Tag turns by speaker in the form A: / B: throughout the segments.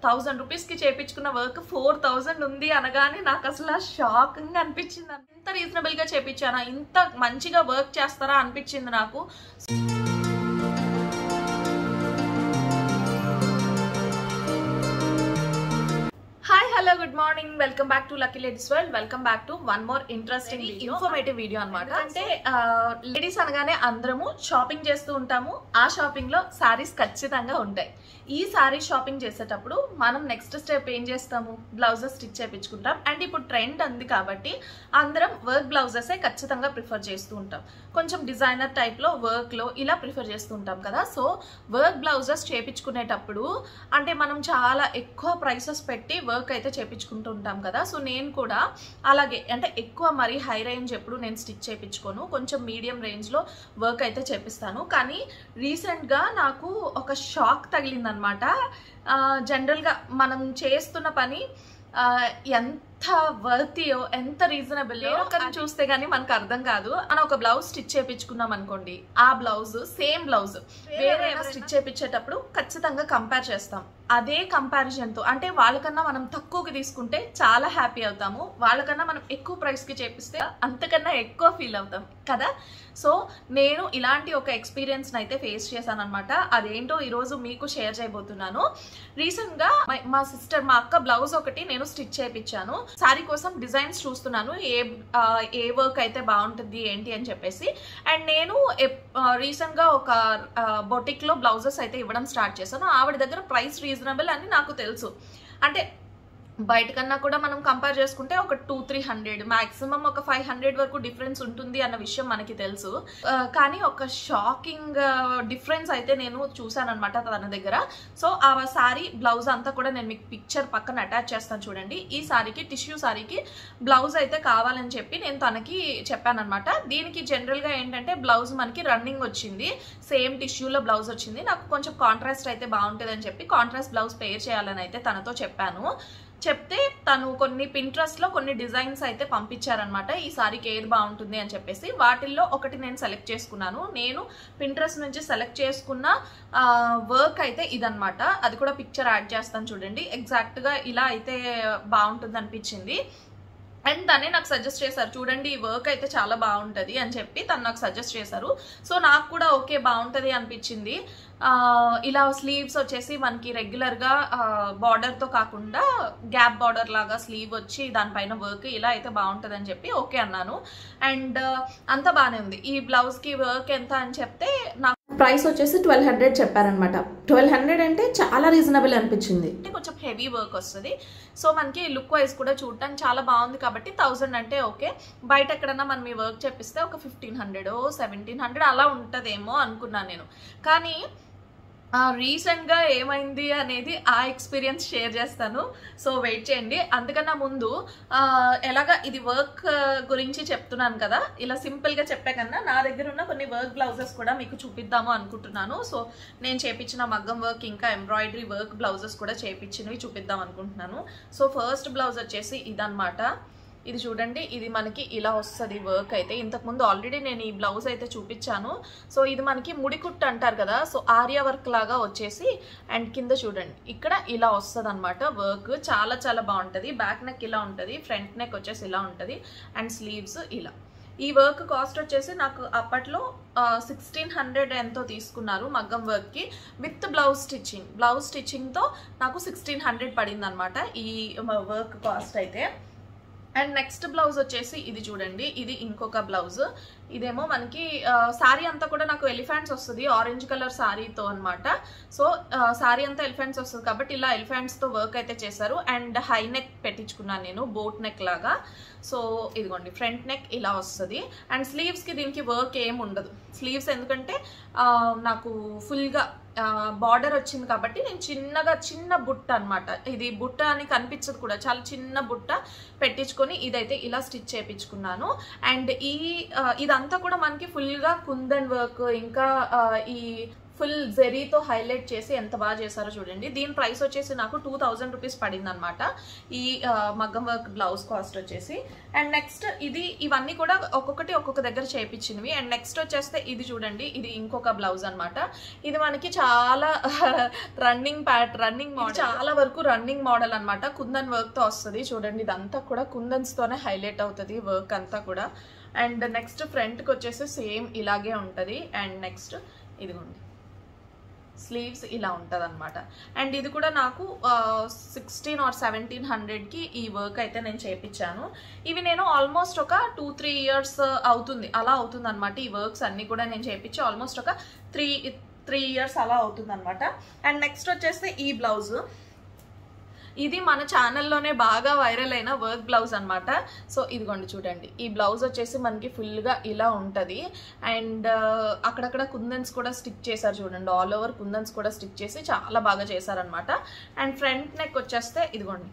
A: 1000 రూపీస్కి చేయించుకున్న వర్క్ 4000 ఉంది అనగానే నాకు అసలు షాకింగ్ అనిపించింది. ఇంత రీజనబుల్గా చేయించానా, ఇంత మంచిగా వర్క్ చేస్తారా అనిపించింది నాకు. Hi hello good morning, welcome back to lucky ladies world. Welcome back to one more interesting informative video అనమాట. అంటే లేడీస్ అనగానే అందరము షాపింగ్ చేస్తూ ఉంటాము. ఆ షాపింగ్ లో శారీస్ ఖచ్చితంగా ఉంటాయి. ఈ శారీ షాపింగ్ చేసేటప్పుడు మనం నెక్స్ట్ స్టెప్ ఏం చేస్తాము, బ్లౌజెస్ స్టిచ్ చేయించుకుంటాం. అండ్ ఇప్పుడు ట్రెండ్ ఉంది కాబట్టి అందరం వర్క్ బ్లౌజెసే ఖచ్చితంగా ప్రిఫర్ చేస్తూ ఉంటాం. కొంచెం డిజైనర్ టైప్ లో వర్క్ లో ఇలా ప్రిఫర్ చేస్తూ ఉంటాం కదా. సో వర్క్ బ్లౌజెస్ చేయించుకునేటప్పుడు అంటే మనం చాలా ఎక్కువ ప్రైసెస్ పెట్టి వర్క్ అయితే చేయించుకుంటూ ఉంటాం కదా. సో నేను కూడా అలాగే, అంటే ఎక్కువ మరీ హై రేంజ్ ఎప్పుడు నేను స్టిచ్ చేయించుకోను, కొంచెం మీడియం రేంజ్లో వర్క్ అయితే చేపిస్తాను. కానీ రీసెంట్గా నాకు ఒక షాక్ తగిలిందనమాట. జనరల్గా మనం చేస్తున్న పని ఎంత వర్తియో, ఎంత రీజనబుల్ అని చూస్తే గానీ మనకు అర్థం కాదు. మనం ఒక బ్లౌజ్ స్టిచ్ చేయించుకున్నాం అనుకోండి, ఆ బ్లౌజ్ సేమ్ బ్లౌజ్ వేరే స్టిచ్ చేయించేటప్పుడు ఖచ్చితంగా కంపేర్ చేస్తాం. అదే కంపారిజన్తో అంటే వాళ్ళకన్నా మనం తక్కువకి తీసుకుంటే చాలా హ్యాపీ అవుతాము, వాళ్ళకన్నా మనం ఎక్కువ ప్రైస్కి చేపిస్తే అంతకన్నా ఎక్కువ ఫీల్ అవుతాం కదా. సో నేను ఇలాంటి ఒక ఎక్స్పీరియన్స్ని అయితే ఫేస్ చేశాను అనమాట. అదేంటో ఈరోజు మీకు షేర్ చేయబోతున్నాను. రీసెంట్గా మా సిస్టర్, మా అక్క బ్లౌజ్ ఒకటి నేను స్టిచ్ చేయించాను. శారీ కోసం డిజైన్స్ చూస్తున్నాను, ఏ వర్క్ అయితే బాగుంటుంది ఏంటి అని చెప్పేసి. అండ్ నేను రీసెంట్గా ఒక బొటిక్లో బ్లౌజెస్ అయితే ఇవ్వడం స్టార్ట్ చేశాను. ఆవిడ దగ్గర ప్రైస్ రీజనబుల్ అని నాకు తెలుసు. అంటే బయట కన్నా కూడా మనం కంపేర్ చేసుకుంటే ఒక 200-300 మ్యాక్సిమం ఒక 500 వరకు డిఫరెన్స్ ఉంటుంది అన్న విషయం మనకి తెలుసు. కానీ ఒక షాకింగ్ డిఫరెన్స్ అయితే నేను చూసాను అనమాట తన దగ్గర. సో ఆ శారీ బ్లౌజ్ అంతా కూడా నేను మీకు పిక్చర్ పక్కన అటాచ్ చేస్తాను చూడండి. ఈ శారీకి, టిష్యూ శారీకి బ్లౌజ్ అయితే కావాలని చెప్పి నేను తనకి చెప్పాను అనమాట. దీనికి జనరల్గా ఏంటంటే బ్లౌజ్ మనకి రన్నింగ్ వచ్చింది, సేమ్ టిష్యూలో బ్లౌజ్ వచ్చింది. నాకు కొంచెం కాంట్రాస్ట్ అయితే బాగుంటుంది అని చెప్పి కాంట్రాస్ట్ బ్లౌజ్ పేర్ చేయాలని అయితే తనతో చెప్పాను. చెప్తే తను కొన్ని పింట్రెస్ట్లో కొన్ని డిజైన్స్ అయితే పంపించారనమాట, ఈ సారీకి ఏది బాగుంటుంది అని చెప్పేసి. వాటిల్లో ఒకటి నేను సెలెక్ట్ చేసుకున్నాను. నేను పింట్రెస్ట్ నుంచి సెలెక్ట్ చేసుకున్న వర్క్ అయితే ఇదనమాట. అది కూడా పిక్చర్ యాడ్ చేస్తాను చూడండి. ఎగ్జాక్ట్గా ఇలా అయితే బాగుంటుంది అనిపించింది. అండ్ తనే నాకు సజెస్ట్ చేశారు, చూడండి ఈ వర్క్ అయితే చాలా బాగుంటుంది అని చెప్పి తను నాకు సజెస్ట్ చేశారు. సో నాకు కూడా ఓకే బాగుంటుంది అనిపించింది. ఇలా స్లీవ్స్ వచ్చేసి మనకి రెగ్యులర్గా బార్డర్తో కాకుండా గ్యాప్ బార్డర్ లాగా స్లీవ్ వచ్చి దానిపైన వర్క్ ఇలా అయితే బాగుంటుంది అని చెప్పి ఓకే అన్నాను. అండ్ అంతా బాగానే ఉంది. ఈ బ్లౌజ్కి వర్క్ ఎంత అని చెప్తే నాకు ప్రైస్ వచ్చేసి 1200 చెప్పారనమాట. 1200 అంటే చాలా రీజనబుల్ అనిపించింది. కొంచెం హెవీ వర్క్ వస్తుంది. సో మనకి లుక్ వైజ్ కూడా చూడటానికి చాలా బాగుంది కాబట్టి 1000 అంటే ఓకే. బయట ఎక్కడన్నా మనం ఈ వర్క్ చెప్పిస్తే ఒక 1500-1700 అలా ఉంటుందేమో అనుకున్నాను నేను. కానీ రీసెంట్గా ఏమైంది అనేది ఆ ఎక్స్పీరియన్స్ షేర్ చేస్తాను. సో వెయిట్ చేయండి. అందుకన్నా ముందు ఎలాగా ఇది వర్క్ గురించి చెప్తున్నాను కదా, ఇలా సింపుల్గా చెప్పే కన్నా నా దగ్గర ఉన్న కొన్ని వర్క్ బ్లౌజెస్ కూడా మీకు చూపిద్దాము అనుకుంటున్నాను. సో నేను చేయించిన మగ్గం వర్క్ ఇంకా ఎంబ్రాయిడరీ వర్క్ బ్లౌజెస్ కూడా చేయించినవి చూపిద్దాం అనుకుంటున్నాను. సో ఫస్ట్ బ్లౌజ్ వచ్చేసి ఇదనమాట. ఇది చూడండి, ఇది మనకి ఇలా వస్తుంది వర్క్ అయితే. ఇంతకుముందు ఆల్రెడీ నేను ఈ బ్లౌజ్ అయితే చూపించాను. సో ఇది మనకి ముడికుట్టు అంటారు కదా, సో ఆర్యా వర్క్ లాగా వచ్చేసి అండ్ కింద చూడండి ఇక్కడ ఇలా వస్తుంది అనమాట వర్క్. చాలా చాలా బాగుంటుంది. బ్యాక్ నెక్ ఇలా ఉంటుంది, ఫ్రంట్ నెక్ వచ్చేసి ఇలా ఉంటుంది అండ్ స్లీవ్స్ ఇలా. ఈ వర్క్ కాస్ట్ వచ్చేసి నాకు అప్పట్లో 1600 ఎంతో తీసుకున్నారు మగ్గం వర్క్కి విత్ బ్లౌజ్ స్టిచ్చింగ్. బ్లౌజ్ స్టిచ్చింగ్తో నాకు 1600 పడింది అనమాట ఈ వర్క్ కాస్ట్ అయితే. అండ్ నెక్స్ట్ బ్లౌజ్ వచ్చేసి ఇది చూడండి, ఇది ఇంకొక బ్లౌజ్. ఇదేమో మనకి శారీ అంతా కూడా నాకు ఎలిఫెంట్స్ వస్తుంది, ఆరెంజ్ కలర్ శారీతో అనమాట. సో శారీ అంతా ఎలిఫెంట్స్ వస్తుంది కాబట్టి ఇలా ఎలిఫెంట్స్తో వర్క్ అయితే చేశారు. అండ్ హై నెక్ పెట్టించుకున్నాను నేను, బోట్ నెక్ లాగా. సో ఇదిగోండి ఫ్రంట్ నెక్ ఇలా వస్తుంది. అండ్ స్లీవ్స్కి దీనికి వర్క్ ఏం ఉండదు. స్లీవ్స్ ఎందుకంటే నాకు ఫుల్గా బార్డర్ వచ్చింది కాబట్టి నేను చిన్న బుట్ట అనమాట, ఇది బుట్ట అని కనిపించదు కూడా, చాలా చిన్న బుట్ట పెట్టించుకొని ఇదైతే ఇలా స్టిచ్ చేయించుకున్నాను. అండ్ ఇదంతా కూడా మనకి ఫుల్గా కుందన్ వర్క్ ఇంకా ఈ ఫుల్ జెరీతో హైలైట్ చేసి ఎంత బాగా చేశారో చూడండి. దీని ప్రైస్ వచ్చేసి నాకు 2000 రూపీస్ పడింది అనమాట ఈ మగ్గం వర్క్ బ్లౌజ్ కాస్ట్ వచ్చేసి. అండ్ నెక్స్ట్ ఇవన్నీ కూడా ఒక్కొక్క దగ్గర చేయించినవి. అండ్ నెక్స్ట్ వచ్చేస్తే ఇది చూడండి, ఇది ఇంకొక బ్లౌజ్ అనమాట. ఇది మనకి చాలా రన్నింగ్ మోడల్, చాలా వరకు రన్నింగ్ మోడల్ అనమాట. కుందన్ వర్క్ తో వస్తుంది చూడండి. ఇదంతా కూడా కుందన్స్ తోనే హైలైట్ అవుతుంది వర్క్ అంతా కూడా. అండ్ నెక్స్ట్ ఫ్రంట్ కి వచ్చేసి సేమ్ ఇలాగే ఉంటది. అండ్ నెక్స్ట్ ఇదిగోండి స్లీవ్స్ ఇలా ఉంటుంది అనమాట. అండ్ ఇది కూడా నాకు 1600 or 1700కి ఈ వర్క్ అయితే నేను చేయించాను. ఇవి నేను ఆల్మోస్ట్ ఒక 2-3 years అవుతుంది, అలా అవుతుంది అనమాట. ఈ వర్క్స్ అన్ని కూడా నేను చేయించి ఆల్మోస్ట్ ఒక 3 years అలా అవుతుంది అనమాట. అండ్ నెక్స్ట్ వచ్చేసి ఈ బ్లౌజ్, ఇది మన ఛానల్లోనే బాగా వైరల్ అయిన వర్క్ బ్లౌజ్ అనమాట. సో ఇదిగోండి చూడండి, ఈ బ్లౌజ్ వచ్చేసి మనకి ఫుల్గా ఇలా ఉంటుంది. అండ్ అక్కడక్కడ కుందన్స్ కూడా స్టిక్ చేశారు చూడండి, ఆల్ ఓవర్ కుందన్స్ కూడా స్టిక్ చేసి చాలా బాగా చేశారనమాట. అండ్ ఫ్రంట్ నెక్ వచ్చేస్తే ఇదిగోండి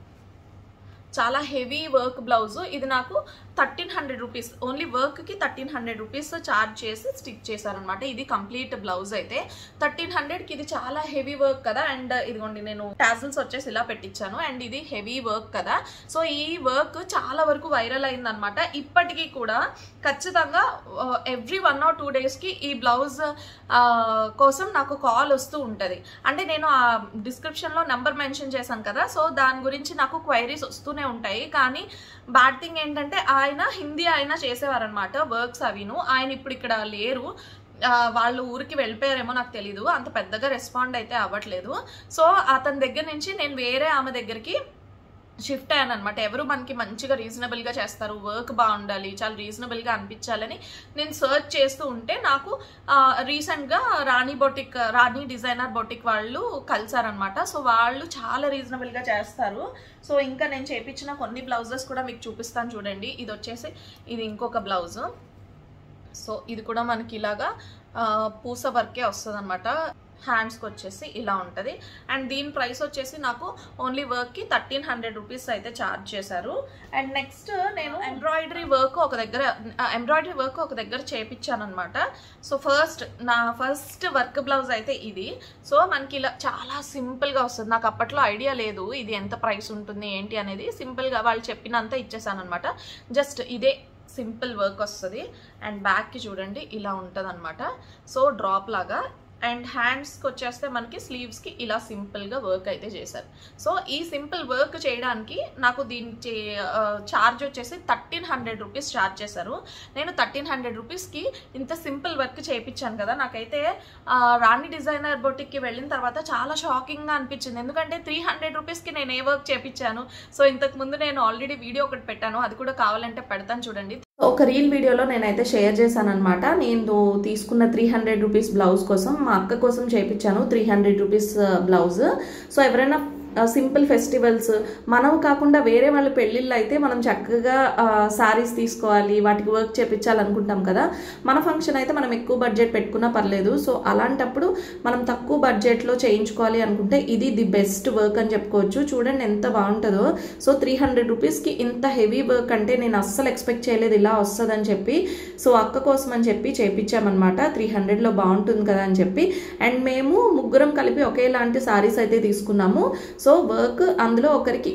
A: చాలా హెవీ వర్క్ బ్లౌజ్. ఇది నాకు 1300 రూపీస్, ఓన్లీ వర్క్కి 1300 రూపీస్ ఛార్జ్ చేసి స్టిచ్ చేశారనమాట. ఇది కంప్లీట్ బ్లౌజ్ అయితే 1300కి. ఇది చాలా హెవీ వర్క్ కదా. అండ్ ఇదిగోండి నేను టాజిల్స్ వచ్చేసి ఇలా పెట్టించాను. అండ్ ఇది హెవీ వర్క్ కదా. సో ఈ వర్క్ చాలా వరకు వైరల్ అయిందనమాట. ఇప్పటికీ కూడా ఖచ్చితంగా ఎవ్రీ 1 or 2 daysకి ఈ బ్లౌజ్ కోసం నాకు కాల్ వస్తూ ఉంటుంది. అంటే నేను ఆ డిస్క్రిప్షన్లో నెంబర్ మెన్షన్ చేశాను కదా, సో దాని గురించి నాకు క్వైరీస్ వస్తూనే ఉంటాయి. కానీ బ్యాడ్ థింగ్ ఏంటంటే ఆయన హిందీ అయినా చేసేవారనమాట వర్క్స్ అవిను. ఆయన ఇప్పుడు ఇక్కడ లేరు, వాళ్ళు ఊరికి వెళ్ళిపోయారేమో నాకు తెలీదు. అంత పెద్దగా రెస్పాండ్ అయితే అవ్వట్లేదు. సో అతని దగ్గర నుంచి నేను వేరే ఆమె దగ్గరికి షిఫ్ట్ అయ్యాను అనమాట. ఎవరు మనకి మంచిగా రీజనబుల్గా చేస్తారు, వర్క్ బాగుండాలి, చాలా రీజనబుల్గా అనిపించాలని నేను సర్చ్ చేస్తూ ఉంటే నాకు రీసెంట్గా రాణి డిజైనర్ బొటిక్ వాళ్ళు కలిసారనమాట. సో వాళ్ళు చాలా రీజనబుల్గా చేస్తారు. సో ఇంకా నేను చేయించిన కొన్ని బ్లౌజెస్ కూడా మీకు చూపిస్తాను చూడండి. ఇది వచ్చేసి ఇది ఇంకొక బ్లౌజ్. సో ఇది కూడా మనకి ఇలాగా పూస వర్కే వస్తుంది అనమాట. హ్యాండ్స్కి వచ్చేసి ఇలా ఉంటుంది. అండ్ దీని ప్రైస్ వచ్చేసి నాకు ఓన్లీ వర్క్కి 1300 రూపీస్ అయితే ఛార్జ్ చేశారు. అండ్ నెక్స్ట్ నేను ఎంబ్రాయిడరీ వర్క్ ఒక దగ్గర చేయించాను అనమాట. సో నా ఫస్ట్ వర్క్ బ్లౌజ్ అయితే ఇది. సో మనకి ఇలా చాలా సింపుల్గా వస్తుంది. నాకు అప్పట్లో ఐడియా లేదు ఇది ఎంత ప్రైస్ ఉంటుంది ఏంటి అనేది. సింపుల్గా వాళ్ళు చెప్పినంత ఇచ్చేసాను అనమాట. జస్ట్ ఇదే సింపుల్ వర్క్ వస్తుంది. అండ్ బ్యాక్కి చూడండి ఇలా ఉంటుంది అనమాట. సో డ్రాప్ లాగా. అండ్ హ్యాండ్స్కి వచ్చేస్తే మనకి స్లీవ్స్కి ఇలా సింపుల్గా వర్క్ అయితే చేశారు. సో ఈ సింపుల్ వర్క్ చేయడానికి నాకు దీనికి ఛార్జ్ వచ్చేసి 1300 రూపీస్ ఛార్జ్ చేశారు. నేను 1300 రూపీస్కి ఇంత సింపుల్ వర్క్ చేయించాను కదా. నాకైతే రాణి డిజైనర్ బొటిక్కి వెళ్ళిన తర్వాత చాలా షాకింగ్గా అనిపించింది. ఎందుకంటే 300 రూపీస్కి నేను ఏ వర్క్ చేయించాను. సో ఇంతకుముందు నేను ఆల్రెడీ వీడియో ఒకటి పెట్టాను, అది కూడా కావాలంటే పెడతాను చూడండి. ఒక రీల్ వీడియోలో నేనైతే షేర్ చేశాను అనమాట. నేను తీసుకున్న 300 రూపీస్ బ్లౌజ్ కోసం మా అక్క కోసం చేయించాను 300 రూపీస్ బ్లౌజ్. సో ఎవరైనా సింపుల్ ఫెస్టివల్స్ మనవి కాకుండా వేరే వాళ్ళ పెళ్ళిళ్ళు అయితే మనం చక్కగా శారీస్ తీసుకోవాలి, వాటికి వర్క్ చేయించాలనుకుంటాం కదా. మన ఫంక్షన్ అయితే మనం ఎక్కువ బడ్జెట్ పెట్టుకున్నా పర్లేదు. సో అలాంటప్పుడు మనం తక్కువ బడ్జెట్లో చేయించుకోవాలి అనుకుంటే ఇది ది బెస్ట్ వర్క్ అని చెప్పుకోవచ్చు. చూడండి ఎంత బాగుంటుందో. సో 300 రూపీస్కి ఇంత హెవీ వర్క్ అంటే నేను అస్సలు ఎక్స్పెక్ట్ చేయలేదు ఇలా వస్తుందని చెప్పి. సో అక్క కోసం అని చెప్పి చేయించామన్నమాట. 300లో బాగుంటుంది కదా అని చెప్పి. అండ్ మేము ముగ్గురం కలిపి ఒకేలాంటి శారీస్ అయితే తీసుకున్నాము. సో వర్క్ అందులో ఒకరికి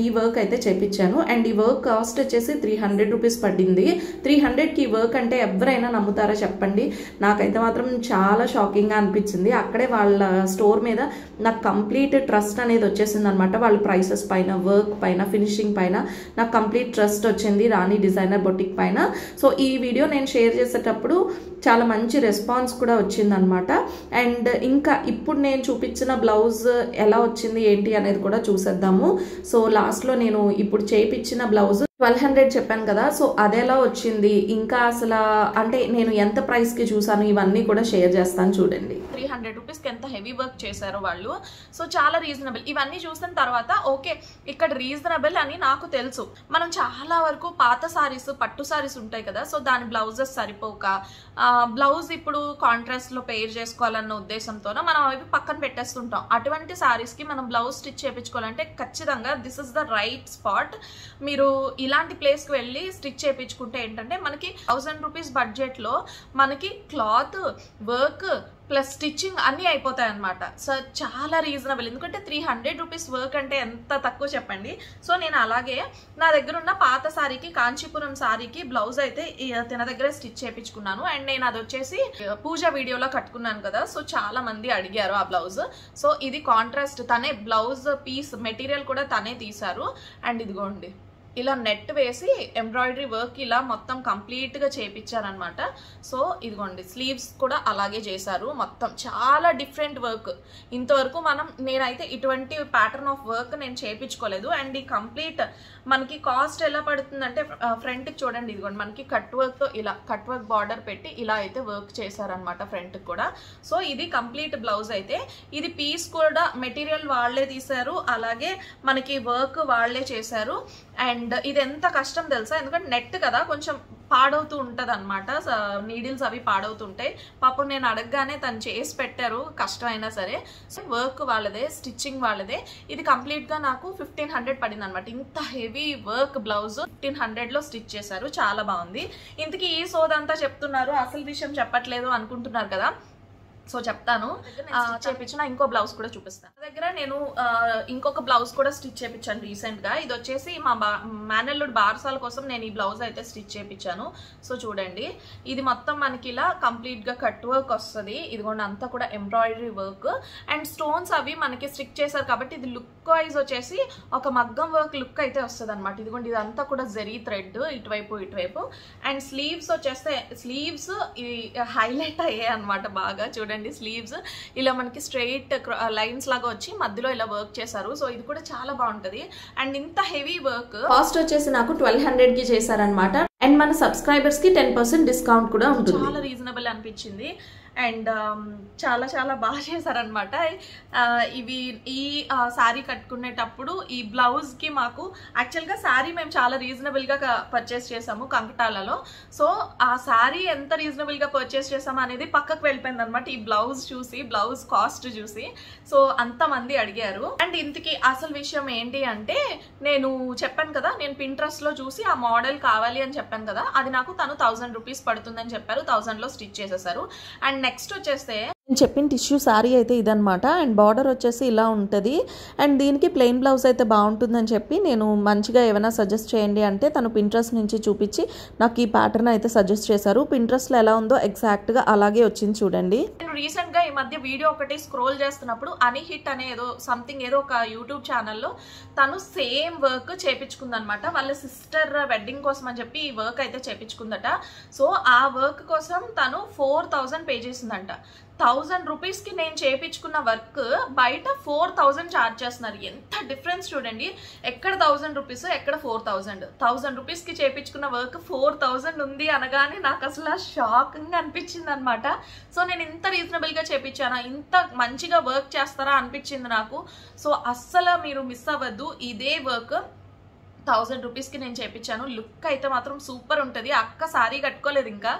A: ఈ వర్క్ అయితే చేయించాను. అండ్ ఈ వర్క్ కాస్ట్ వచ్చేసి 300 రూపీస్ పడింది. 300కి ఈ వర్క్ అంటే ఎవరైనా నమ్ముతారా చెప్పండి? నాకైతే మాత్రం చాలా షాకింగ్గా అనిపించింది. అక్కడే వాళ్ళ స్టోర్ మీద నాకు కంప్లీట్ ట్రస్ట్ అనేది వచ్చేసింది అనమాట. వాళ్ళ ప్రైసెస్ పైన, వర్క్ పైన, ఫినిషింగ్ పైన నాకు కంప్లీట్ ట్రస్ట్ వచ్చింది రాణి డిజైనర్ బొటిక్ పైన. సో ఈ వీడియో నేను షేర్ చేసేటప్పుడు చాలా మంచి రెస్పాన్స్ కూడా వచ్చిందనమాట. అండ్ ఇంకా ఇప్పుడు నేను చూపించిన బ్లౌజ్ ఎలా వచ్చింది ఏంటి అనేది కూడా చూసేద్దాము. సో లాస్ట్లో నేను ఇప్పుడు చేయించిన బ్లౌజ్ 1200 చెప్పాను కదా. సో అదెలా వచ్చింది, ఇంకా అసలు అంటే నేను ఎంత ప్రైస్కి చూసాను ఇవన్నీ కూడా షేర్ చేస్తాను చూడండి. 300 రూపీస్కి ఎంత హెవీ వర్క్ చేశారో వాళ్ళు. సో చాలా రీజనబుల్. ఇవన్నీ చూసిన తర్వాత ఓకే ఇక్కడ రీజనబుల్ అని నాకు తెలుసు. మనం చాలా వరకు పాత సారీస్, పట్టు సారీస్ ఉంటాయి కదా. సో దాని బ్లౌజెస్ సరిపోక బ్లౌజ్ ఇప్పుడు కాంట్రాస్ట్లో పెయిర్ చేసుకోవాలన్న ఉద్దేశంతో మనం అవి పక్కన పెట్టేస్తుంటాం. అటువంటి సారీస్కి మనం బ్లౌజ్ స్టిచ్ చేయించుకోవాలంటే ఖచ్చితంగా this is the right spot. మీరు ఇలాంటి ప్లేస్కి వెళ్ళి స్టిచ్ చేయించుకుంటే ఏంటంటే మనకి 1000 రూపీస్ బడ్జెట్లో మనకి క్లాత్, వర్క్ ప్లస్ స్టిచ్చింగ్ అన్నీ అయిపోతాయి అనమాట. సో చాలా రీజనబుల్, ఎందుకంటే 300 రూపీస్ వర్క్ అంటే ఎంత తక్కువ చెప్పండి. సో నేను అలాగే నా దగ్గర ఉన్న పాత సారీకి, కాంచీపురం సారీకి బ్లౌజ్ అయితే తన దగ్గర స్టిచ్ చేయించుకున్నాను. అండ్ నేను అది వచ్చేసి పూజ వీడియోలో కట్టుకున్నాను కదా, సో చాలా మంది అడిగారు ఆ బ్లౌజ్. సో ఇది కాంట్రాస్ట్, తనే బ్లౌజ్ పీస్ మెటీరియల్ కూడా తనే తీశారు. అండ్ ఇదిగోండి ఇలా నెట్ వేసి ఎంబ్రాయిడరీ వర్క్ ఇలా మొత్తం కంప్లీట్గా చేయించారనమాట. సో ఇదిగోండి స్లీవ్స్ కూడా అలాగే చేశారు. మొత్తం చాలా డిఫరెంట్ వర్క్. ఇంతవరకు నేనైతే ఇటువంటి ప్యాటర్న్ ఆఫ్ వర్క్ నేను చేయించుకోలేదు. అండ్ ఈ కంప్లీట్ మనకి కాస్ట్ ఎలా పడుతుందంటే ఫ్రంట్కి చూడండి, ఇదిగోండి మనకి కట్ వర్క్తో ఇలా కట్ వర్క్ బార్డర్ పెట్టి ఇలా అయితే వర్క్ చేశారనమాట ఫ్రంట్కి కూడా. సో ఇది కంప్లీట్ బ్లౌజ్ అయితే. ఇది పీస్ కూడా మెటీరియల్ వాళ్ళే తీశారు, అలాగే మనకి వర్క్ వాళ్ళే చేశారు. అండ్ ఇది ఎంత కష్టం తెలుసా, ఎందుకంటే నెట్ కదా కొంచెం పాడవుతూ ఉంటుంది అనమాట, నీడిల్స్ అవి పాడవుతుంటాయి. పాపం నేను అడగగానే తను చేసి పెట్టారు, కష్టమైనా సరే. సో వర్క్ వాళ్ళదే, స్టిచ్చింగ్ వాళ్ళదే. ఇది కంప్లీట్గా నాకు 1500 పడింది అనమాట. ఇంత హెవీ వర్క్ బ్లౌజ్ 1500లో స్టిచ్ చేశారు, చాలా బాగుంది. ఇంతకీ ఈ సోదంతా చెప్తున్నారు, అసలు విషయం చెప్పట్లేదు అనుకుంటున్నారు కదా. సో చెప్తాను, చేపించిన ఇంకో బ్లౌజ్ కూడా చూపిస్తాను. నా దగ్గర నేను ఇంకొక బ్లౌజ్ కూడా స్టిచ్ చేయించాను రీసెంట్గా. ఇది వచ్చేసి మా మేనల్లుడు బారసాల కోసం నేను ఈ బ్లౌజ్ అయితే స్టిచ్ చేయించాను. సో చూడండి, ఇది మొత్తం మనకి ఇలా కంప్లీట్గా కట్ వర్క్ వస్తుంది. ఇదిగోండి అంతా కూడా ఎంబ్రాయిడరీ వర్క్ అండ్ స్టోన్స్ అవి మనకి స్టిక్ చేశారు కాబట్టి ఇది లుక్ వైజ్ వచ్చేసి ఒక మగ్గం వర్క్ లుక్ అయితే వస్తుంది అనమాట. ఇదిగోండి ఇదంతా కూడా జరీ థ్రెడ్ ఇటువైపు. అండ్ స్లీవ్స్ వచ్చేస్తే స్లీవ్స్ ఇవి హైలైట్ అయ్యాయి అనమాట బాగా. చూడండి స్లీవ్స్ ఇలా మనకి స్ట్రైట్ లైన్స్ లాగా వచ్చి మధ్యలో ఇలా వర్క్ చేశారు. సో ఇది కూడా చాలా బాగుంటది. అండ్ ఇంత హెవీ వర్క్ కాస్ట్ వచ్చేసి నాకు 1200కి చేశారనమాట. అండ్ మన సబ్స్క్రైబర్స్ కి 10% డిస్కౌంట్ కూడా ఉంటుంది. చాలా రీజనబుల్ అనిపించింది. అండ్ చాలా చాలా బాగా చేశారనమాట. ఇవి ఈ శారీ కట్టుకునేటప్పుడు ఈ బ్లౌజ్కి మాకు యాక్చువల్గా శారీ మేము చాలా రీజనబుల్గా పర్చేస్ చేసాము కంకటాలలో. సో ఆ శారీ ఎంత రీజనబుల్గా పర్చేస్ చేసాము అనేది పక్కకు వెళ్ళిపోయింది అనమాట ఈ బ్లౌజ్ చూసి, బ్లౌజ్ కాస్ట్ చూసి. సో అంతమంది అడిగారు. అండ్ ఇంతకీ అసలు విషయం ఏంటి అంటే, నేను చెప్పాను కదా నేను Pinterestలో చూసి ఆ మోడల్ కావాలి అని చెప్పాను కదా, అది నాకు తను 1000 రూపీస్ పడుతుందని చెప్పారు. 1000లో స్టిచ్ చేసేసారు. అండ్ నెక్స్ట్ వచ్చేస్తే నేను చెప్పిన టిష్యూ శారీ అయితే ఇదనమాట. అండ్ బార్డర్ వచ్చేసి ఇలా ఉంటుంది. అండ్ దీనికి ప్లెయిన్ బ్లౌజ్ అయితే బాగుంటుందని చెప్పి నేను మంచిగా ఏమైనా సజెస్ట్ చేయండి అంటే తను Pinterest నుంచి చూపించి నాకు ఈ ప్యాటర్న్ అయితే సజెస్ట్ చేశారు. Pinterestలో ఎలా ఉందో ఎగ్జాక్ట్గా అలాగే వచ్చింది చూడండి. నేను రీసెంట్గా ఈ మధ్య వీడియో ఒకటి స్క్రోల్ చేస్తున్నప్పుడు అనిహిట్ అనే ఏదో ఒక యూట్యూబ్ ఛానల్లో తను సేమ్ వర్క్ చేపించుకుందనమాట. వాళ్ళ సిస్టర్ వెడ్డింగ్ కోసం అని చెప్పి ఈ వర్క్ అయితే చేపించుకుందట. సో ఆ వర్క్ కోసం తను 4000 పే చేసిందంట. 1000 రూపీస్కి నేను చేయించుకున్న వర్క్ బయట 4000 ఛార్జ్ చేస్తున్నారు. ఎంత డిఫరెన్స్ చూడండి, ఎక్కడ 1000 రూపీస్ ఎక్కడ 4000. 1000 రూపీస్కి చేయించుకున్న వర్క్ 4000 ఉంది అనగానే నాకు అసలు షాకింగ్ అనిపించింది అనమాట. సో నేను ఇంత రీజనబుల్గా చేయించానా, ఇంత మంచిగా వర్క్ చేస్తారా అనిపించింది నాకు. సో అస్సలు మీరు మిస్ అవ్వద్దు. ఇదే వర్క్ 1000 రూపీస్కి నేను చేయించాను. లుక్ అయితే మాత్రం సూపర్ ఉంటుంది. అక్క శారీ కట్టుకోలేదు ఇంకా.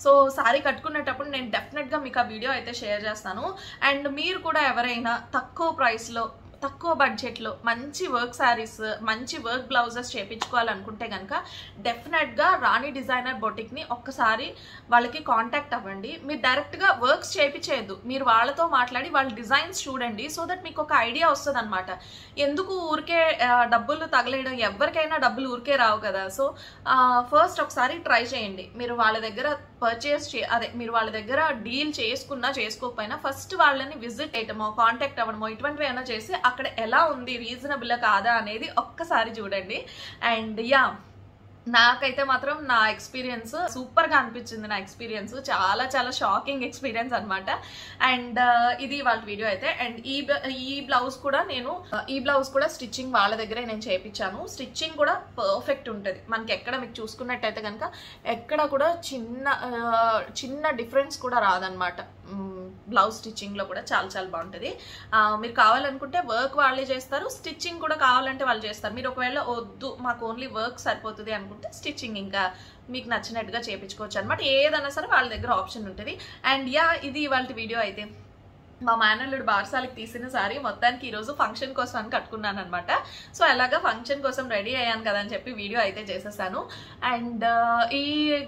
A: సో శారీ కట్టుకునేటప్పుడు నేను డెఫినెట్గా మీకు ఆ వీడియో అయితే షేర్ చేస్తాను. అండ్ మీరు కూడా ఎవరైనా తక్కువ ప్రైస్లో, తక్కువ బడ్జెట్లో మంచి వర్క్ శారీస్, మంచి వర్క్ బ్లౌజెస్ చేయించుకోవాలనుకుంటే కనుక డెఫినెట్గా రాణి డిజైనర్ బొటిక్ని ఒక్కసారి వాళ్ళకి కాంటాక్ట్ అవ్వండి. మీరు డైరెక్ట్గా వర్క్స్ చేయించేయద్దు, మీరు వాళ్ళతో మాట్లాడి వాళ్ళ డిజైన్స్ చూడండి. సో దట్ మీకు ఒక ఐడియా వస్తుంది అనమాట. ఎందుకు ఊరికే డబ్బులు తగలేయడం, ఎవరికైనా డబ్బులు ఊరికే రావు కదా. సో ఫస్ట్ ఒకసారి ట్రై చేయండి. మీరు వాళ్ళ దగ్గర మీరు వాళ్ళ దగ్గర డీల్ చేసుకున్నా చేసుకోకపోయినా ఫస్ట్ వాళ్ళని విజిట్ చేయటమో, కాంటాక్ట్ అవ్వడమో ఇటువంటివి ఏమైనా చేసి అక్కడ ఎలా ఉంది, రీజనబుల్ కాదా అనేది ఒక్కసారి చూడండి. అండ్ నాకైతే మాత్రం నా ఎక్స్పీరియన్స్ సూపర్గా అనిపించింది. నా ఎక్స్పీరియన్స్ చాలా చాలా షాకింగ్ ఎక్స్పీరియన్స్ అనమాట. అండ్ ఇది వాళ్ళ వీడియో అయితే. అండ్ ఈ బ్లౌజ్ కూడా స్టిచ్చింగ్ వాళ్ళ దగ్గరే నేను చేయించాను. స్టిచ్చింగ్ కూడా పర్ఫెక్ట్ ఉంటుంది. మనకి ఎక్కడ మీకు చూసుకున్నట్టయితే కనుక ఎక్కడ కూడా చిన్న డిఫరెన్స్ కూడా రాదనమాట. బ్లౌజ్ స్టిచ్చింగ్లో కూడా చాలా చాలా బాగుంటుంది. మీరు కావాలనుకుంటే వర్క్ వాళ్ళే చేస్తారు, స్టిచ్చింగ్ కూడా కావాలంటే వాళ్ళు చేస్తారు. మీరు ఒకవేళ వద్దు మాకు ఓన్లీ వర్క్ సరిపోతుంది అనుకుంటే స్టిచ్చింగ్ ఇంకా మీకు నచ్చినట్టుగా చేయించుకోవచ్చు అనమాట. ఏదైనా సరే వాళ్ళ దగ్గర ఆప్షన్ ఉంటుంది. అండ్ ఇది ఇవాళ వీడియో అయితే. మా మేనల్లుడు బార్సాలకి తీసిన సారీ మొత్తానికి ఈరోజు ఫంక్షన్ కోసం అని కట్టుకున్నాను అనమాట. సో అలాగా ఫంక్షన్ కోసం రెడీ అయ్యాను కదా అని చెప్పి వీడియో అయితే చేసేసాను. అండ్ ఈ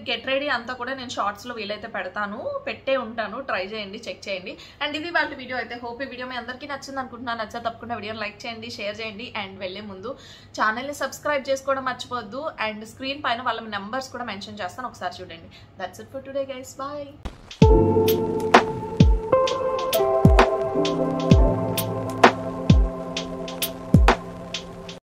A: గెట్ రెడీ అంతా కూడా నేను షార్ట్స్లో వీలైతే పెట్టే ఉంటాను, ట్రై చేయండి, చెక్ చేయండి. అండ్ ఇది వాళ్ళ వీడియో అయితే. హోప్ ఈ వీడియో మీ అందరికీ నచ్చింది అనుకుంటున్నాను. నచ్చా తప్పకుండా వీడియోని లైక్ చేయండి, షేర్ చేయండి. అండ్ వెళ్ళే ముందు ఛానల్ని సబ్స్క్రైబ్ చేసుకోవడం మర్చిపోద్దు. అండ్ స్క్రీన్ పైన వాళ్ళ నెంబర్స్ కూడా మెన్షన్ చేస్తాను, ఒకసారి చూడండి. That's it for today guys, bye.